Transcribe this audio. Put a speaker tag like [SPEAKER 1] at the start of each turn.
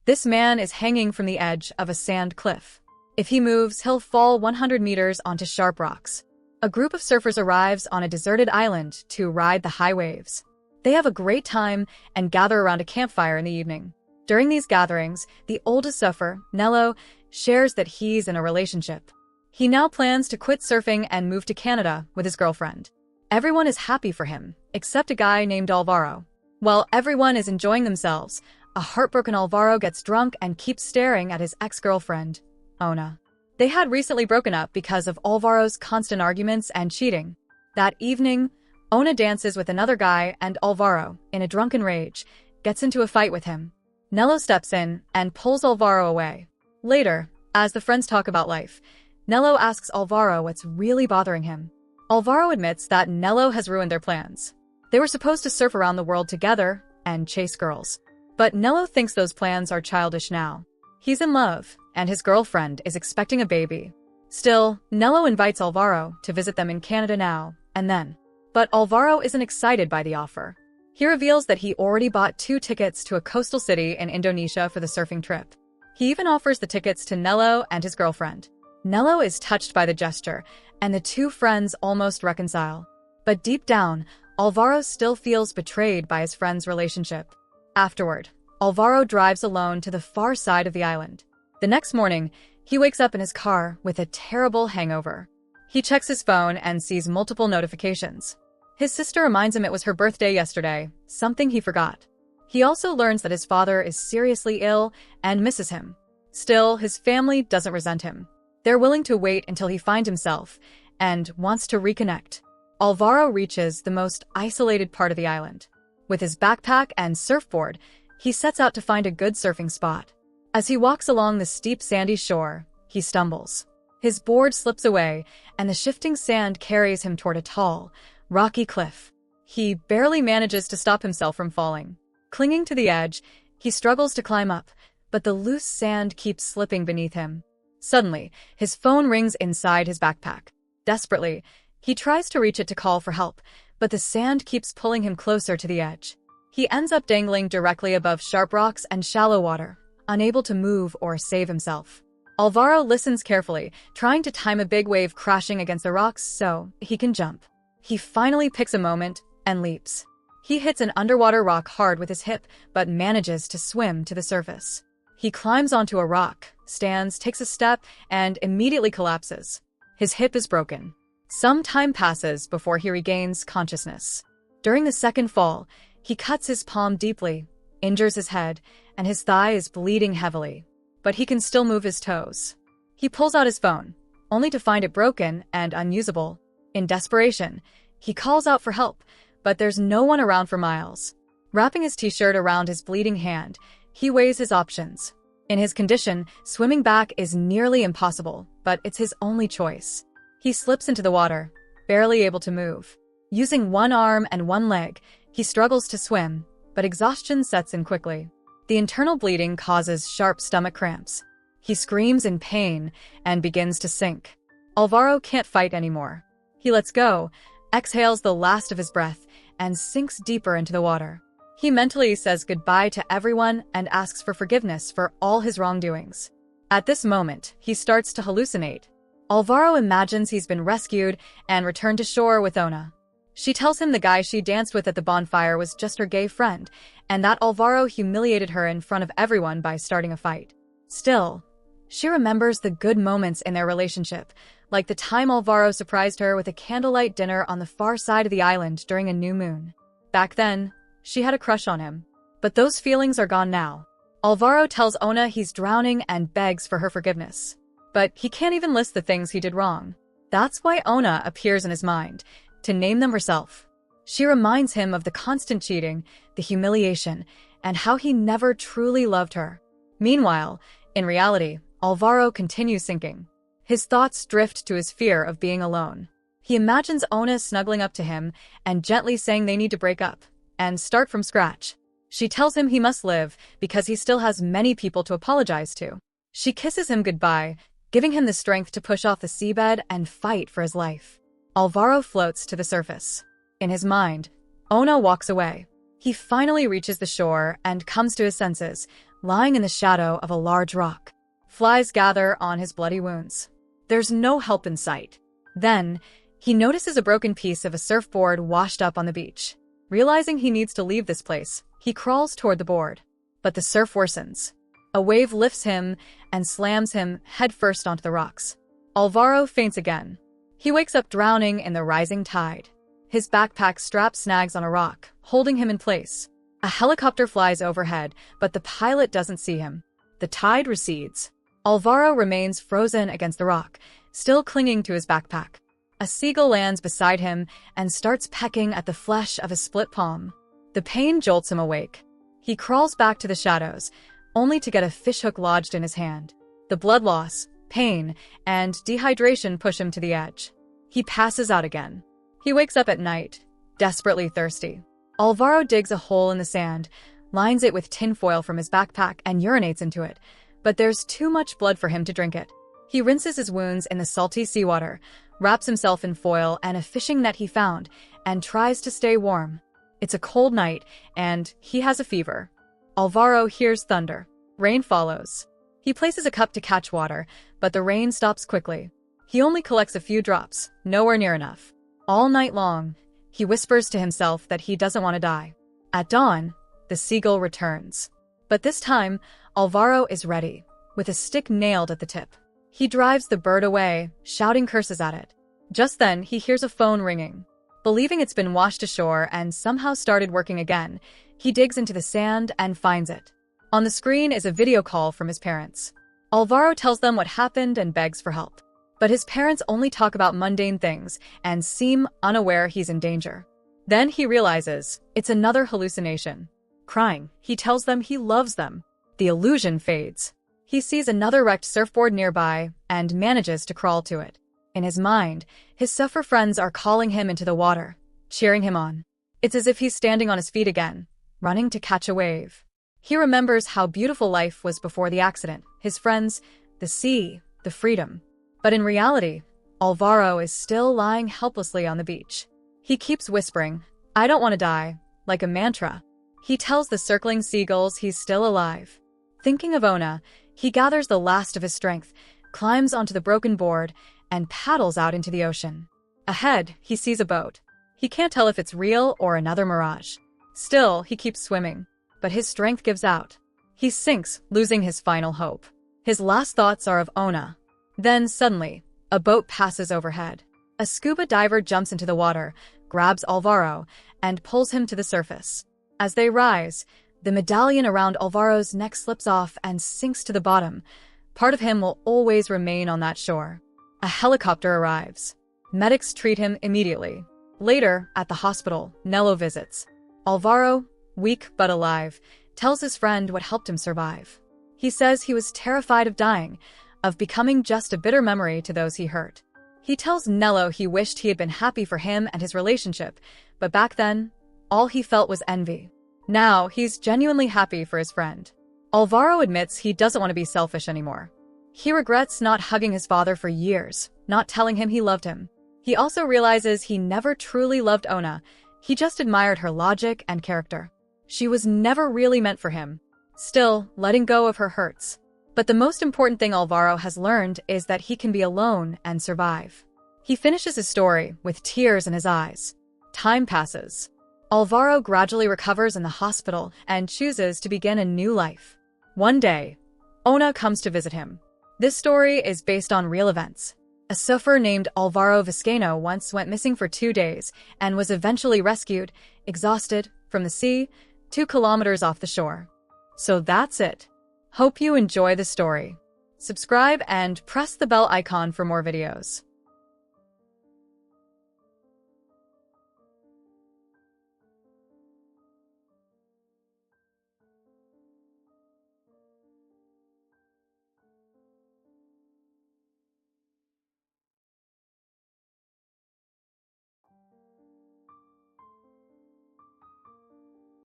[SPEAKER 1] This man is hanging from the edge of a sand cliff. If he moves, he'll fall 100 meters onto sharp rocks. A group of surfers arrives on a deserted island to ride the high waves. They have a great time and gather around a campfire in the evening. During these gatherings, the oldest surfer, Nello, shares that he's in a relationship. He now plans to quit surfing and move to Canada with his girlfriend. Everyone is happy for him, except a guy named Álvaro. While everyone is enjoying themselves, a heartbroken Álvaro gets drunk and keeps staring at his ex-girlfriend, Ona. They had recently broken up because of Álvaro's constant arguments and cheating. That evening, Ona dances with another guy and Álvaro, in a drunken rage, gets into a fight with him. Nello steps in and pulls Álvaro away. Later, as the friends talk about life, Nello asks Álvaro what's really bothering him. Álvaro admits that Nello has ruined their plans. They were supposed to surf around the world together and chase girls. But Nello thinks those plans are childish now. He's in love, and his girlfriend is expecting a baby. Still, Nello invites Álvaro to visit them in Canada now and then. But Álvaro isn't excited by the offer. He reveals that he already bought 2 tickets to a coastal city in Indonesia for the surfing trip. He even offers the tickets to Nello and his girlfriend. Nello is touched by the gesture, and the two friends almost reconcile. But deep down, Álvaro still feels betrayed by his friend's relationship. Afterward, Álvaro drives alone to the far side of the island. The next morning, he wakes up in his car with a terrible hangover. He checks his phone and sees multiple notifications. His sister reminds him it was her birthday yesterday, something he forgot. He also learns that his father is seriously ill and misses him. Still, his family doesn't resent him. They're willing to wait until he finds himself and wants to reconnect. Álvaro reaches the most isolated part of the island. With his backpack and surfboard, he sets out to find a good surfing spot. As he walks along the steep sandy shore, he stumbles. His board slips away, and the shifting sand carries him toward a tall, rocky cliff. He barely manages to stop himself from falling. Clinging to the edge, he struggles to climb up, but the loose sand keeps slipping beneath him. Suddenly, his phone rings inside his backpack. Desperately, he tries to reach it to call for help, but the sand keeps pulling him closer to the edge. He ends up dangling directly above sharp rocks and shallow water, unable to move or save himself. Álvaro listens carefully, trying to time a big wave crashing against the rocks so he can jump. He finally picks a moment and leaps. He hits an underwater rock hard with his hip, but manages to swim to the surface. He climbs onto a rock, stands, takes a step, and immediately collapses. His hip is broken. Some time passes before he regains consciousness. During the second fall, he cuts his palm deeply, injures his head, and his thigh is bleeding heavily. But he can still move his toes. He pulls out his phone, only to find it broken and unusable. In desperation, he calls out for help, but there's no one around for miles. Wrapping his t-shirt around his bleeding hand, he weighs his options. In his condition, swimming back is nearly impossible, but it's his only choice. He slips into the water, barely able to move. Using one arm and one leg, he struggles to swim, but exhaustion sets in quickly. The internal bleeding causes sharp stomach cramps. He screams in pain and begins to sink. Álvaro can't fight anymore. He lets go, exhales the last of his breath, and sinks deeper into the water. He mentally says goodbye to everyone and asks for forgiveness for all his wrongdoings. At this moment, he starts to hallucinate. Álvaro imagines he's been rescued and returned to shore with Ona. She tells him the guy she danced with at the bonfire was just her gay friend, and that Álvaro humiliated her in front of everyone by starting a fight. Still, she remembers the good moments in their relationship, like the time Álvaro surprised her with a candlelight dinner on the far side of the island during a new moon. Back then, she had a crush on him. But those feelings are gone now. Álvaro tells Ona he's drowning and begs for her forgiveness. But he can't even list the things he did wrong. That's why Ona appears in his mind, to name them herself. She reminds him of the constant cheating, the humiliation, and how he never truly loved her. Meanwhile, in reality, Álvaro continues sinking. His thoughts drift to his fear of being alone. He imagines Ona snuggling up to him and gently saying they need to break up and start from scratch. She tells him he must live because he still has many people to apologize to. She kisses him goodbye, giving him the strength to push off the seabed and fight for his life. Álvaro floats to the surface. In his mind, Ona walks away. He finally reaches the shore and comes to his senses, lying in the shadow of a large rock. Flies gather on his bloody wounds. There's no help in sight. Then, he notices a broken piece of a surfboard washed up on the beach. Realizing he needs to leave this place, he crawls toward the board. But the surf worsens. A wave lifts him and slams him headfirst onto the rocks. Álvaro faints again. He wakes up drowning in the rising tide. His backpack strap snags on a rock, holding him in place. A helicopter flies overhead, but the pilot doesn't see him. The tide recedes. Álvaro remains frozen against the rock, still clinging to his backpack. A seagull lands beside him and starts pecking at the flesh of his split palm. The pain jolts him awake. He crawls back to the shadows, only to get a fishhook lodged in his hand. The blood loss, pain, and dehydration push him to the edge. He passes out again. He wakes up at night, desperately thirsty. Álvaro digs a hole in the sand, lines it with tinfoil from his backpack, and urinates into it, but there's too much blood for him to drink it. He rinses his wounds in the salty seawater, wraps himself in foil and a fishing net he found, and tries to stay warm. It's a cold night, and he has a fever. Álvaro hears thunder. Rain follows. He places a cup to catch water, but the rain stops quickly. He only collects a few drops, nowhere near enough. All night long, he whispers to himself that he doesn't want to die. At dawn, the seagull returns. But this time, Álvaro is ready, with a stick nailed at the tip. He drives the bird away, shouting curses at it. Just then, he hears a phone ringing. Believing it's been washed ashore and somehow started working again, he digs into the sand and finds it. On the screen is a video call from his parents. Álvaro tells them what happened and begs for help. But his parents only talk about mundane things and seem unaware he's in danger. Then he realizes it's another hallucination. Crying, he tells them he loves them. The illusion fades. He sees another wrecked surfboard nearby and manages to crawl to it. In his mind, his suffer friends are calling him into the water, cheering him on. It's as if he's standing on his feet again, running to catch a wave. He remembers how beautiful life was before the accident, his friends, the sea, the freedom. But in reality, Álvaro is still lying helplessly on the beach. He keeps whispering, "I don't want to die," like a mantra. He tells the circling seagulls he's still alive. Thinking of Ona, he gathers the last of his strength, climbs onto the broken board, and paddles out into the ocean. Ahead, he sees a boat. He can't tell if it's real or another mirage. Still, he keeps swimming, but his strength gives out. He sinks, losing his final hope. His last thoughts are of Ona. Then, suddenly, a boat passes overhead. A scuba diver jumps into the water, grabs Álvaro, and pulls him to the surface. As they rise, the medallion around Álvaro's neck slips off and sinks to the bottom. Part of him will always remain on that shore. A helicopter arrives. Medics treat him immediately. Later, at the hospital, Nello visits. Álvaro, weak but alive, tells his friend what helped him survive. He says he was terrified of dying, of becoming just a bitter memory to those he hurt. He tells Nello he wished he had been happy for him and his relationship, but back then, all he felt was envy. Now, he's genuinely happy for his friend. Álvaro admits he doesn't want to be selfish anymore. He regrets not hugging his father for years, not telling him he loved him. He also realizes he never truly loved Ona. He just admired her logic and character. She was never really meant for him. Still, letting go of her hurts. But the most important thing Álvaro has learned is that he can be alone and survive. He finishes his story with tears in his eyes. Time passes. Álvaro gradually recovers in the hospital and chooses to begin a new life. One day, Ona comes to visit him. This story is based on real events. A surfer named Álvaro Vizcaíno once went missing for 2 days and was eventually rescued, exhausted, from the sea, 2 kilometers off the shore. So that's it. Hope you enjoy the story. Subscribe and press the bell icon for more videos.